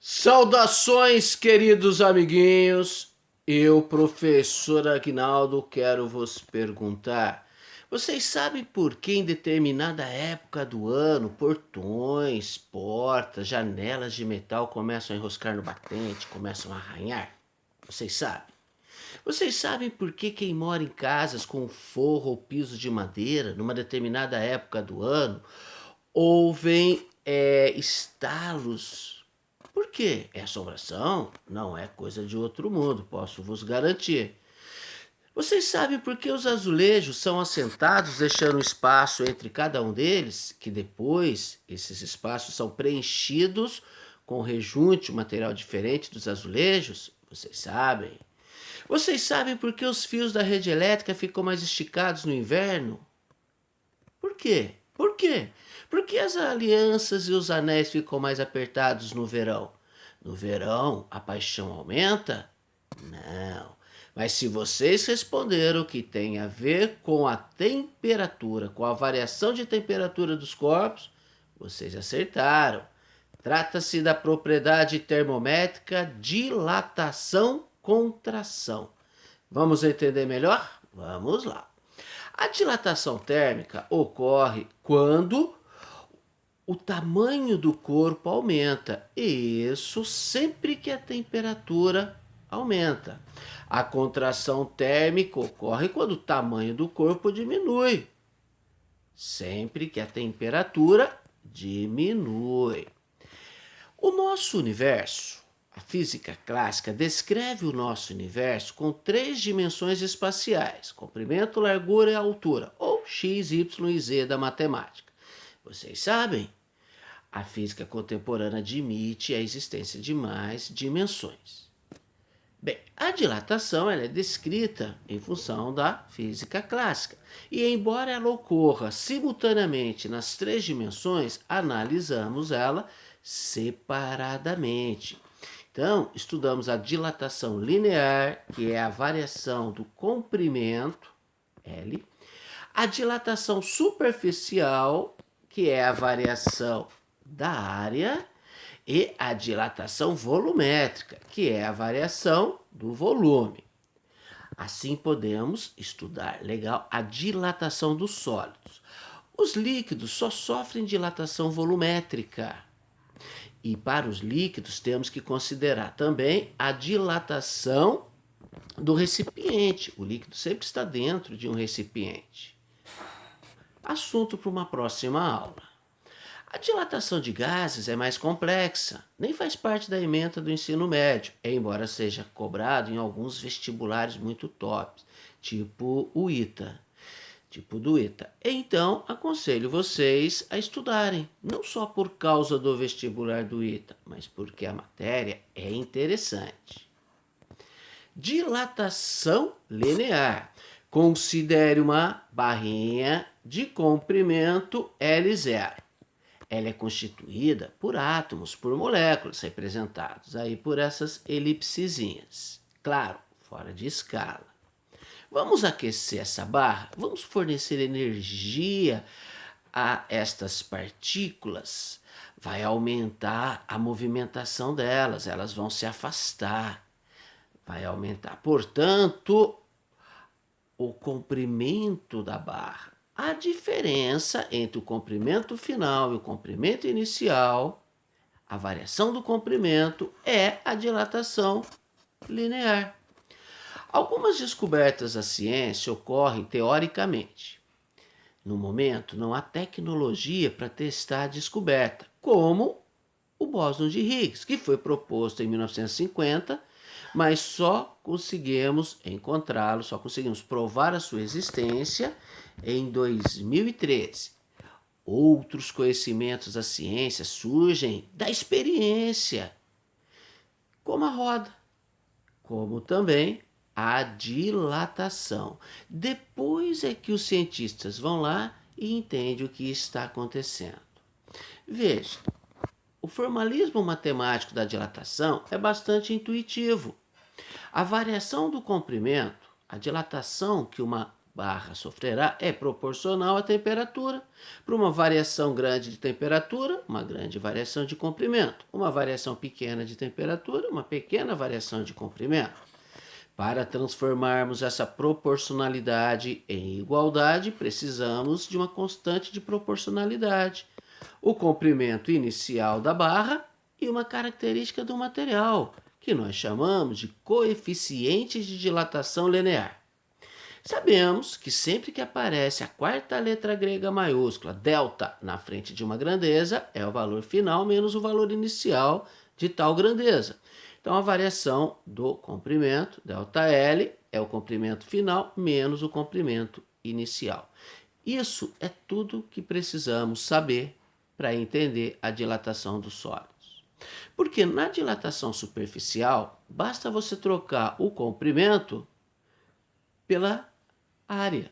Saudações, queridos amiguinhos. Eu, professor Aguinaldo, quero vos perguntar: vocês sabem por que em determinada época do ano portões, portas, janelas de metal começam a enroscar no batente, começam a arranhar? Vocês sabem? Vocês sabem por que quem mora em casas com forro ou piso de madeira, numa determinada época do ano, ouvem estalos? Por quê? É assombração? Não é coisa de outro mundo, posso vos garantir. Vocês sabem por que os azulejos são assentados, deixando um espaço entre cada um deles, que depois esses espaços são preenchidos com rejunte, um material diferente dos azulejos? Vocês sabem. Vocês sabem por que os fios da rede elétrica ficam mais esticados no inverno? Por quê? Por quê? Por que as alianças e os anéis ficam mais apertados no verão? No verão, a paixão aumenta? Não. Mas se vocês responderam que tem a ver com a temperatura, com a variação de temperatura dos corpos, vocês acertaram. Trata-se da propriedade termométrica dilatação-contração. Vamos entender melhor? Vamos lá. A dilatação térmica ocorre quando o tamanho do corpo aumenta, e isso sempre que a temperatura aumenta. A contração térmica ocorre quando o tamanho do corpo diminui, sempre que a temperatura diminui. O nosso universo, a física clássica descreve o nosso universo com 3 dimensões espaciais: comprimento, largura e altura, ou x, y e z da matemática. Vocês sabem? A física contemporânea admite a existência de mais dimensões. Bem, a dilatação ela é descrita em função da física clássica. E embora ela ocorra simultaneamente nas 3 dimensões, analisamos ela separadamente. Então, estudamos a dilatação linear, que é a variação do comprimento, L, a dilatação superficial, que é a variação da área, e a dilatação volumétrica, que é a variação do volume. Assim podemos estudar, legal, a dilatação dos sólidos. Os líquidos só sofrem dilatação volumétrica. E para os líquidos temos que considerar também a dilatação do recipiente. O líquido sempre está dentro de um recipiente. Assunto para uma próxima aula. A dilatação de gases é mais complexa, nem faz parte da ementa do ensino médio, embora seja cobrado em alguns vestibulares muito tops, tipo o ITA, tipo do ITA. Então, aconselho vocês a estudarem, não só por causa do vestibular do ITA, mas porque a matéria é interessante. Dilatação linear. Considere uma barrinha de comprimento L0. Ela é constituída por átomos, por moléculas, representados aí por essas elipsezinhas. Claro, fora de escala. Vamos aquecer essa barra? Vamos fornecer energia a estas partículas? Vai aumentar a movimentação delas, elas vão se afastar. Vai aumentar, portanto, o comprimento da barra. A diferença entre o comprimento final e o comprimento inicial, a variação do comprimento, é a dilatação linear. Algumas descobertas da ciência ocorrem teoricamente. No momento, não há tecnologia para testar a descoberta, como o bóson de Higgs, que foi proposto em 1950, mas só conseguimos encontrá-lo, só conseguimos provar a sua existência em 2013. Outros conhecimentos da ciência surgem da experiência, como a roda, como também a dilatação. Depois é que os cientistas vão lá e entendem o que está acontecendo. Veja, o formalismo matemático da dilatação é bastante intuitivo. A variação do comprimento, a dilatação que uma barra sofrerá é proporcional à temperatura. Para uma variação grande de temperatura, uma grande variação de comprimento. Uma variação pequena de temperatura, uma pequena variação de comprimento. Para transformarmos essa proporcionalidade em igualdade, precisamos de uma constante de proporcionalidade, o comprimento inicial da barra e uma característica do material, que nós chamamos de coeficiente de dilatação linear. Sabemos que sempre que aparece a quarta letra grega maiúscula, delta, na frente de uma grandeza, é o valor final menos o valor inicial de tal grandeza. Então, a variação do comprimento, ΔL, é o comprimento final menos o comprimento inicial. Isso é tudo que precisamos saber para entender a dilatação dos sólidos. Porque na dilatação superficial, basta você trocar o comprimento pela área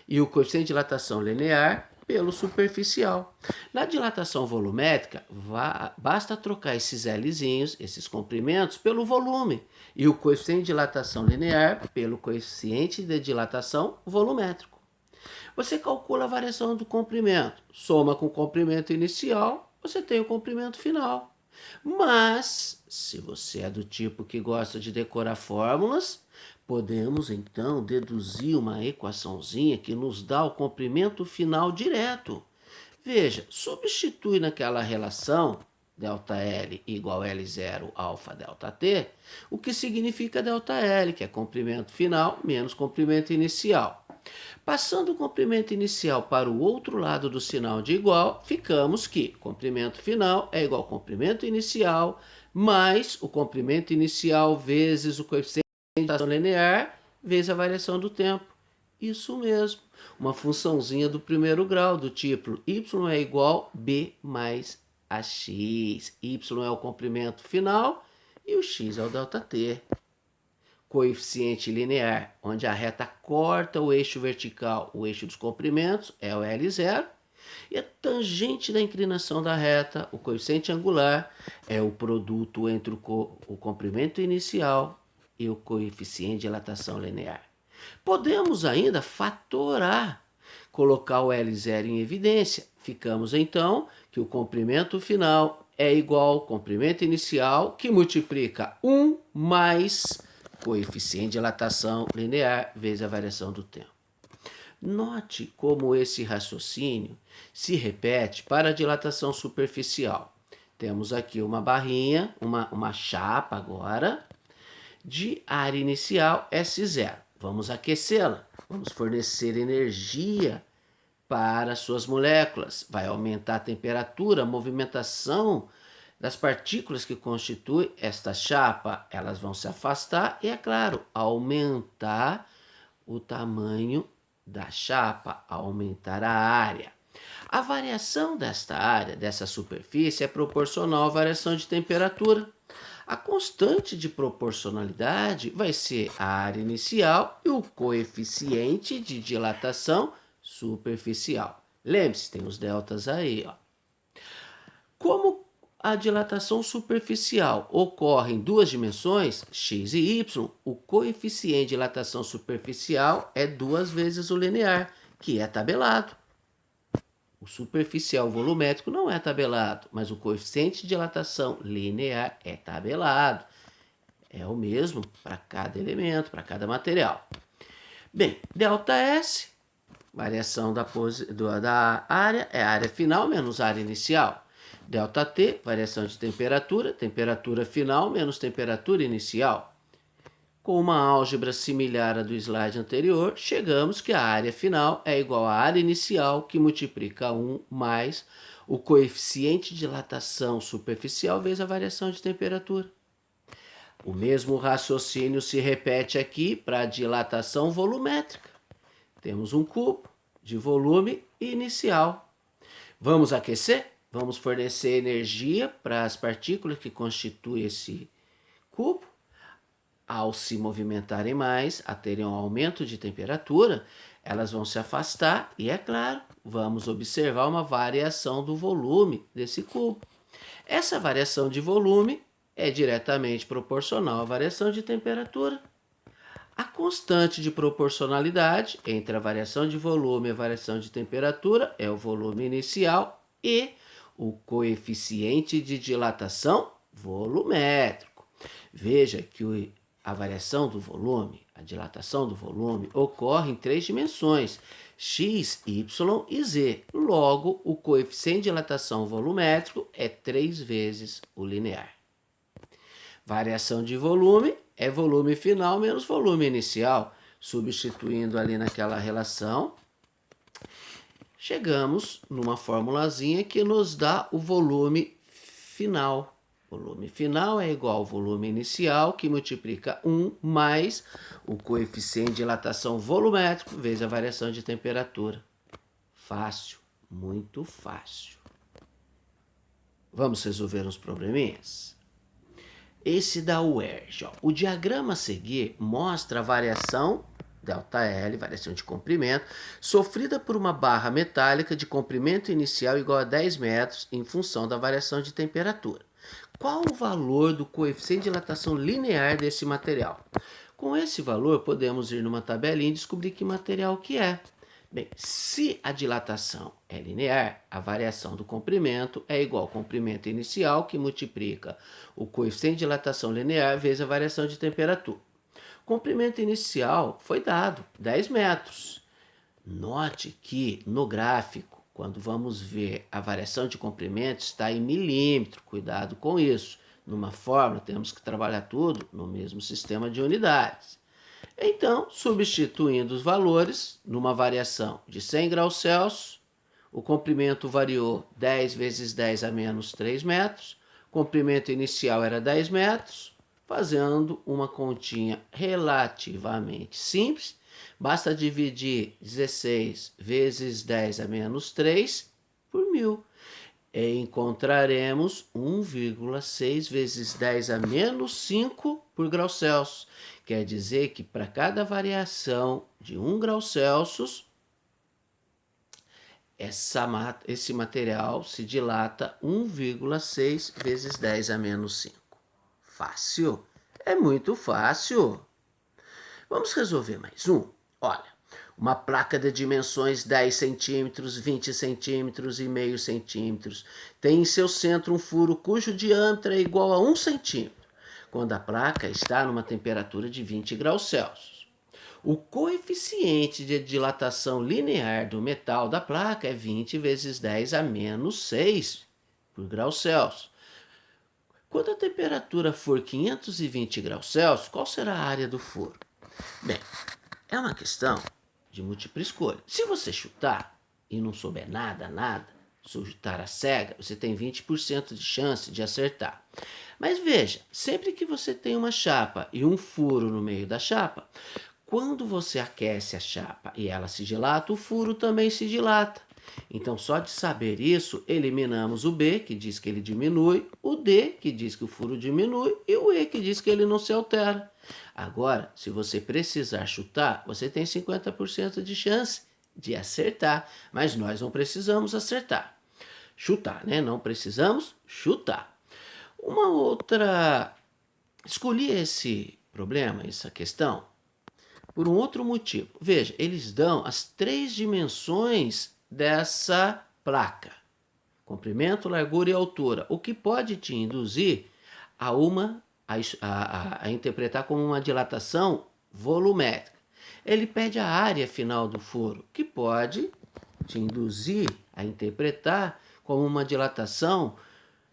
e o coeficiente de dilatação linear pelo superficial. Na dilatação volumétrica, basta trocar esses Lzinhos, esses comprimentos, pelo volume e o coeficiente de dilatação linear pelo coeficiente de dilatação volumétrico. Você calcula a variação do comprimento, soma com o comprimento inicial, você tem o comprimento final. Mas, se você é do tipo que gosta de decorar fórmulas, podemos então deduzir uma equaçãozinha que nos dá o comprimento final direto. Veja, substitui naquela relação ΔL igual L0 alfa ΔT, o que significa ΔL, que é comprimento final menos comprimento inicial. Passando o comprimento inicial para o outro lado do sinal de igual, ficamos que comprimento final é igual ao comprimento inicial mais o comprimento inicial vezes o coeficiente de dilatação linear vezes a variação do tempo. Isso mesmo, uma funçãozinha do primeiro grau, do tipo y é igual a b mais ax. Y é o comprimento final e o x é o ΔT. Coeficiente linear, onde a reta corta o eixo vertical, o eixo dos comprimentos, é o L0. E a tangente da inclinação da reta, o coeficiente angular, é o produto entre o comprimento inicial e o coeficiente de dilatação linear. Podemos ainda fatorar, colocar o L0 em evidência. Ficamos então que o comprimento final é igual ao comprimento inicial, que multiplica 1 mais coeficiente de dilatação linear vezes a variação do tempo. Note como esse raciocínio se repete para a dilatação superficial. Temos aqui uma barrinha, uma chapa agora, de área inicial S0. Vamos aquecê-la, vamos fornecer energia para suas moléculas. Vai aumentar a temperatura, a movimentação das partículas que constituem esta chapa. Elas vão se afastar e, é claro, aumentar o tamanho da chapa, aumentar a área. A variação desta área, dessa superfície, é proporcional à variação de temperatura. A constante de proporcionalidade vai ser a área inicial e o coeficiente de dilatação superficial. Lembre-se, tem os deltas aí, ó. Como a dilatação superficial ocorre em duas dimensões, x e y, o coeficiente de dilatação superficial é 2 vezes o linear, que é tabelado. O superficial volumétrico não é tabelado, mas o coeficiente de dilatação linear é tabelado. É o mesmo para cada elemento, para cada material. Bem, ΔS, variação da área, é a área final menos a área inicial. ΔT, variação de temperatura, temperatura final menos temperatura inicial. Com uma álgebra similar à do slide anterior, chegamos que a área final é igual à área inicial, que multiplica 1 mais o coeficiente de dilatação superficial vezes a variação de temperatura. O mesmo raciocínio se repete aqui para a dilatação volumétrica. Temos um cubo de volume inicial. Vamos aquecer? Vamos fornecer energia para as partículas que constituem esse cubo. Ao se movimentarem mais, a terem um aumento de temperatura, elas vão se afastar e, é claro, vamos observar uma variação do volume desse cubo. Essa variação de volume é diretamente proporcional à variação de temperatura. A constante de proporcionalidade entre a variação de volume e a variação de temperatura é o volume inicial e o coeficiente de dilatação volumétrico. Veja que a variação do volume, a dilatação do volume, ocorre em 3 dimensões, x, y e z. Logo, o coeficiente de dilatação volumétrico é 3 vezes o linear. Variação de volume é volume final menos volume inicial. Substituindo ali naquela relação, chegamos numa formulazinha que nos dá o volume final. Volume final é igual ao volume inicial, que multiplica 1 mais o coeficiente de dilatação volumétrico vezes a variação de temperatura. Fácil, muito fácil. Vamos resolver uns probleminhas? Esse da UERJ. O diagrama a seguir mostra a variação ΔL, variação de comprimento, sofrida por uma barra metálica de comprimento inicial igual a 10 metros em função da variação de temperatura. Qual o valor do coeficiente de dilatação linear desse material? Com esse valor, podemos ir numa tabelinha e descobrir que material que é. Bem, se a dilatação é linear, a variação do comprimento é igual ao comprimento inicial, que multiplica o coeficiente de dilatação linear vezes a variação de temperatura. O comprimento inicial foi dado, 10 metros. Note que no gráfico, quando vamos ver a variação de comprimento, está em milímetro. Cuidado com isso. Numa fórmula, temos que trabalhar tudo no mesmo sistema de unidades. Então, substituindo os valores, numa variação de 100 graus Celsius, o comprimento variou 10 vezes 10 a menos 3 metros, o comprimento inicial era 10 metros, fazendo uma continha relativamente simples, basta dividir 16 vezes 10 a menos 3 por 1.000. E encontraremos 1,6 vezes 10 a menos 5 por grau Celsius. Quer dizer que para cada variação de 1 grau Celsius, esse material se dilata 1,6 vezes 10 a menos 5. Fácil? É muito fácil. Vamos resolver mais um? Olha. Uma placa de dimensões 10 centímetros, 20 centímetros e meio centímetros tem em seu centro um furo cujo diâmetro é igual a 1 centímetro, quando a placa está numa temperatura de 20 graus Celsius. O coeficiente de dilatação linear do metal da placa é 20 vezes 10 a menos 6 por grau Celsius. Quando a temperatura for 520 graus Celsius, qual será a área do furo? Bem, é uma questão de múltipla escolha. Se você chutar e não souber nada, chutar a cega, você tem 20% de chance de acertar. Mas veja, sempre que você tem uma chapa e um furo no meio da chapa, quando você aquece a chapa e ela se dilata, o furo também se dilata. Então, só de saber isso, eliminamos o B, que diz que ele diminui, o D, que diz que o furo diminui, e o E, que diz que ele não se altera. Agora, se você precisar chutar, você tem 50% de chance de acertar, mas nós não precisamos acertar. Chutar, né? Não precisamos chutar. Uma outra... Escolhi esse problema, essa questão, por um outro motivo. Veja, eles dão as 3 dimensões dessa placa. Comprimento, largura e altura. O que pode te induzir a interpretar como uma dilatação volumétrica. Ele pede a área final do furo, que pode te induzir a interpretar como uma dilatação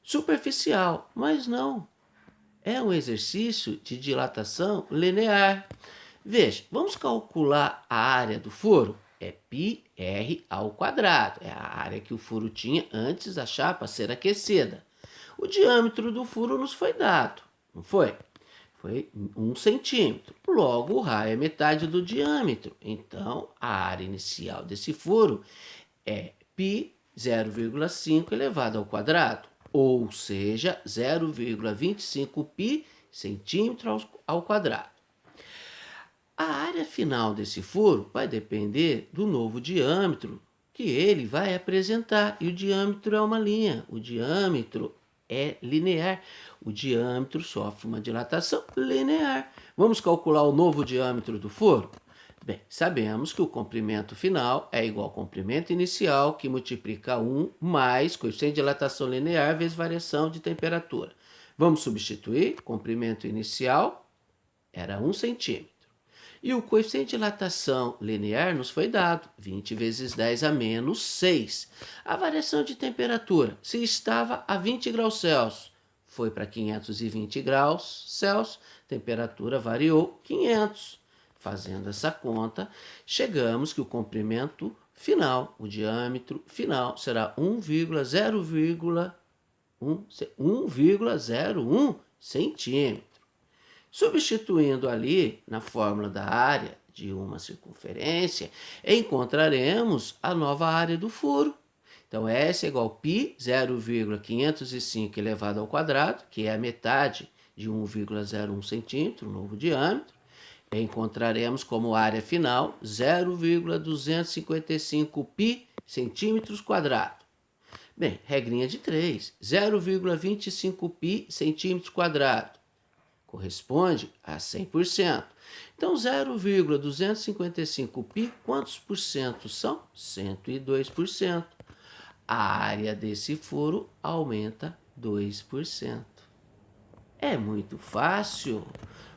superficial, mas não. É um exercício de dilatação linear. Veja, vamos calcular a área do furo? É πr ao quadrado. É a área que o furo tinha antes da chapa ser aquecida. O diâmetro do furo nos foi dado, não foi? Foi 1 centímetro. Logo, o raio é metade do diâmetro. Então, a área inicial desse furo é π 0,5 elevado ao quadrado. Ou seja, 0,25 π centímetro ao quadrado. A área final desse furo vai depender do novo diâmetro que ele vai apresentar. E o diâmetro é uma linha. O diâmetro é linear. O diâmetro sofre uma dilatação linear. Vamos calcular o novo diâmetro do furo? Bem, sabemos que o comprimento final é igual ao comprimento inicial, que multiplica 1 mais coeficiente de dilatação linear vezes variação de temperatura. Vamos substituir. Comprimento inicial era 1 centímetro. E o coeficiente de dilatação linear nos foi dado, 20 vezes 10 a menos 6. A variação de temperatura, se estava a 20 graus Celsius, foi para 520 graus Celsius, temperatura variou 500. Fazendo essa conta, chegamos que o comprimento final, o diâmetro final, será 1,01 centímetro. Substituindo ali na fórmula da área de uma circunferência, encontraremos a nova área do furo. Então, S é igual a π 0,505 elevado ao quadrado, que é a metade de 1,01 centímetro, novo diâmetro. Encontraremos como área final 0,255 π centímetros quadrados. Bem, regrinha de 3, 0,25 π centímetros quadrados corresponde a 100%. Então, 0,255 π, quantos por cento são? 102%. A área desse furo aumenta 2%. É muito fácil.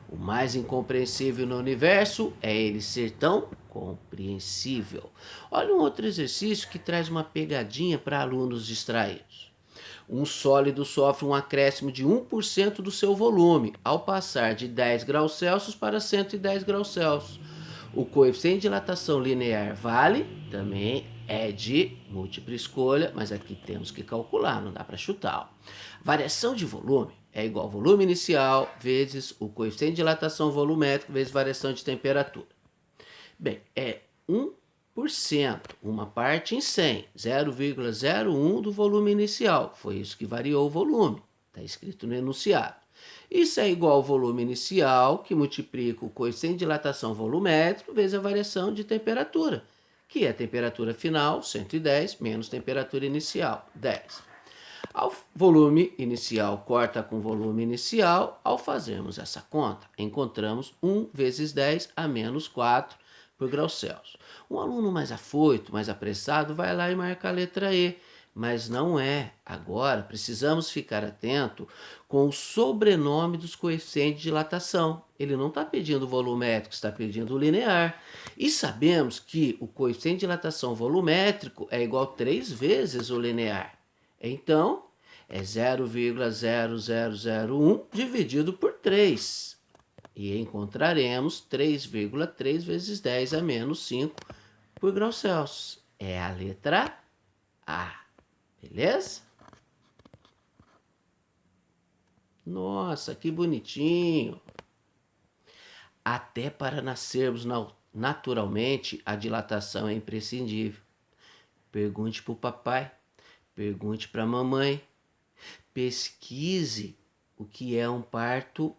O mais incompreensível no universo é ele ser tão compreensível. Olha um outro exercício que traz uma pegadinha para alunos distraídos. Um sólido sofre um acréscimo de 1% do seu volume ao passar de 10 graus Celsius para 110 graus Celsius. O coeficiente de dilatação linear vale, também é de múltipla escolha, mas aqui temos que calcular, não dá para chutar. Variação de volume é igual ao volume inicial vezes o coeficiente de dilatação volumétrico vezes variação de temperatura. Bem, é 1%, uma parte em 100, 0,01 do volume inicial. Foi isso que variou o volume, está escrito no enunciado. Isso é igual ao volume inicial, que multiplica o coeficiente de dilatação volumétrico vezes a variação de temperatura, que é a temperatura final, 110, menos temperatura inicial, 10. Ao volume inicial corta com volume inicial, ao fazermos essa conta, encontramos 1 vezes 10 a menos 4 por graus Celsius. Um aluno mais afoito, mais apressado, vai lá e marca a letra E, mas não é. Agora, precisamos ficar atento com o sobrenome dos coeficientes de dilatação. Ele não está pedindo volumétrico, está pedindo linear. E sabemos que o coeficiente de dilatação volumétrico é igual a 3 vezes o linear. Então, é 0,0001 dividido por 3. E encontraremos 3,3 vezes 10 a menos 5 por graus Celsius. É a letra A. Beleza? Nossa, que bonitinho! Até para nascermos naturalmente, a dilatação é imprescindível. Pergunte para o papai, pergunte para a mamãe. Pesquise o que é um parto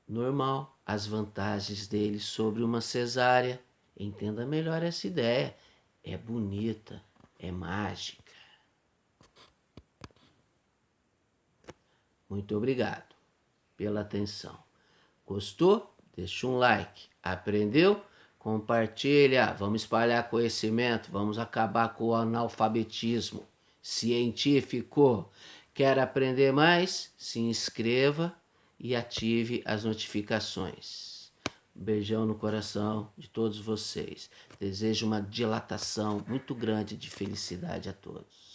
normal, as vantagens dele sobre uma cesárea. Entenda melhor essa ideia. É bonita, é mágica. Muito obrigado pela atenção. Gostou? Deixa um like. Aprendeu? Compartilha. Vamos espalhar conhecimento. Vamos acabar com o analfabetismo científico. Quer aprender mais? Se inscreva e ative as notificações. Um beijão no coração de todos vocês. Desejo uma dilatação muito grande de felicidade a todos.